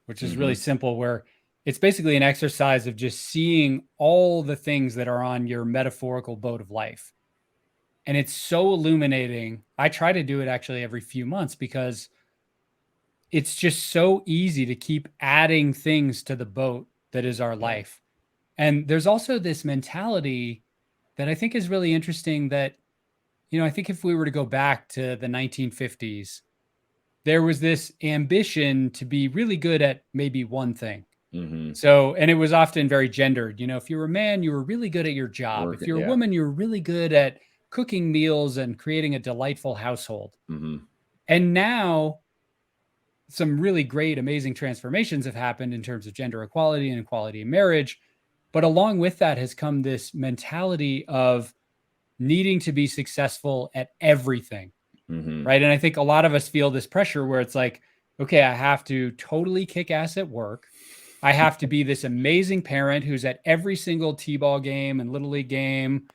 which is really simple, where it's basically an exercise of just seeing all the things that are on your metaphorical boat of life. And it's so illuminating. I try to do it actually every few months because it's just so easy to keep adding things to the boat that is our life. And there's also this mentality that I think is really interesting that, I think if we were to go back to the 1950s, there was this ambition to be really good at maybe one thing. So, and it was often very gendered. If you were a man, you were really good at your job. If you're a woman, you were really good at cooking meals and creating a delightful household. And now some really great, amazing transformations have happened in terms of gender equality and equality in marriage. But along with that has come this mentality of needing to be successful at everything. Right. And I think a lot of us feel this pressure where it's like, okay, I have to totally kick ass at work. I have to be this amazing parent who's at every single T-ball game and Little League game.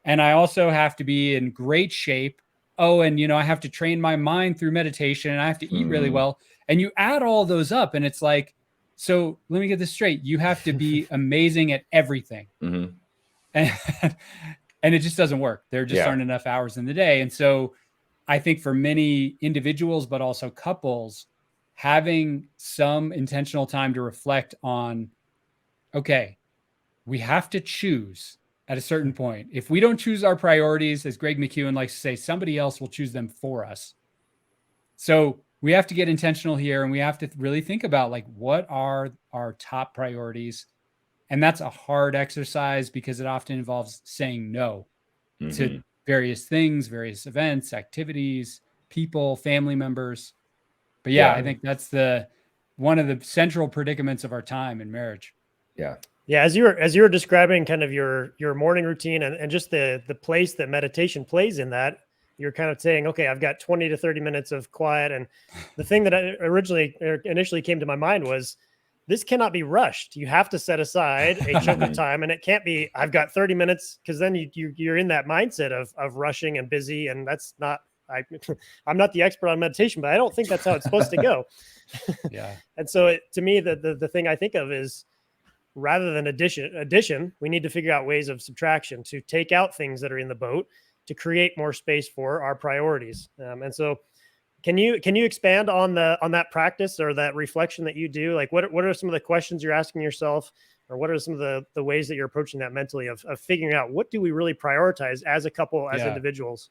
And I also have to be in great shape. Oh, and, I have to train my mind through meditation and I have to eat really well. And you add all those up and it's like, so let me get this straight. You have to be amazing at everything. And it just doesn't work. There just aren't enough hours in the day. And so I think for many individuals, but also couples, having some intentional time to reflect on, okay, we have to choose at a certain point. If we don't choose our priorities, as Greg McKeown likes to say, somebody else will choose them for us. So we have to get intentional here and we have to really think about what are our top priorities? And that's a hard exercise because it often involves saying no to various things, various events, activities, people, family members. But I think that's one of the central predicaments of our time in marriage. Yeah. As you were describing kind of your morning routine and just the place that meditation plays in that, you're kind of saying, okay, I've got 20 to 30 minutes of quiet. And the thing that initially came to my mind was, this cannot be rushed. You have to set aside a chunk of time, and it can't be, I've got 30 minutes, because then you're in that mindset of rushing and busy. And that's not, I'm not the expert on meditation, but I don't think that's how it's supposed to go. And so to me, the thing I think of is, rather than addition, we need to figure out ways of subtraction to take out things that are in the boat to create more space for our priorities. And so can you expand on that practice or that reflection that you do? Like what are some of the questions you're asking yourself, or what are some of the ways that you're approaching that mentally of figuring out what do we really prioritize as a couple, as individuals?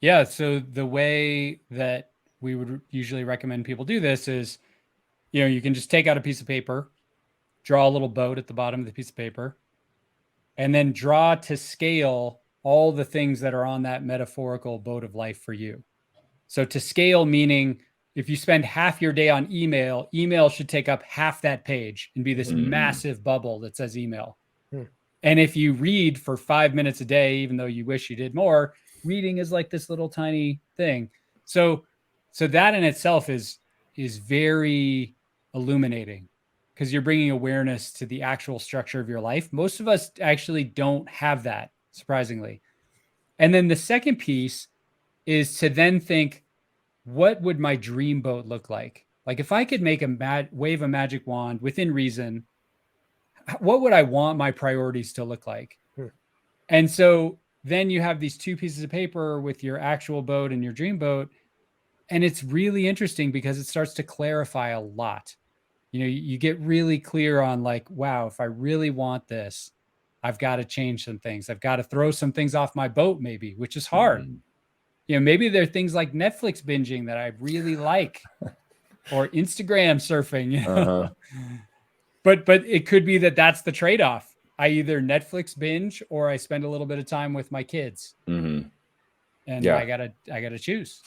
Yeah. So the way that we would usually recommend people do this is, you can just take out a piece of paper, draw a little boat at the bottom of the piece of paper, and then draw to scale all the things that are on that metaphorical boat of life for you. So to scale, meaning if you spend half your day on email should take up half that page and be this massive bubble that says email. And if you read for 5 minutes a day, even though you wish you did more, reading is like this little tiny thing. So that in itself is very illuminating, because you're bringing awareness to the actual structure of your life. Most of us actually don't have that, surprisingly. And then the second piece is to then think, what would my dream boat look like? Like if I could make wave a magic wand within reason, what would I want my priorities to look like? And so then you have these two pieces of paper with your actual boat and your dream boat. And it's really interesting because it starts to clarify a lot. You get really clear on wow, if I really want this, I've got to change some things. I've got to throw some things off my boat, maybe, which is hard. Maybe there are things like Netflix binging that I really like, or Instagram surfing, but it could be that that's the trade-off. I either Netflix binge or I spend a little bit of time with my kids. And I gotta choose.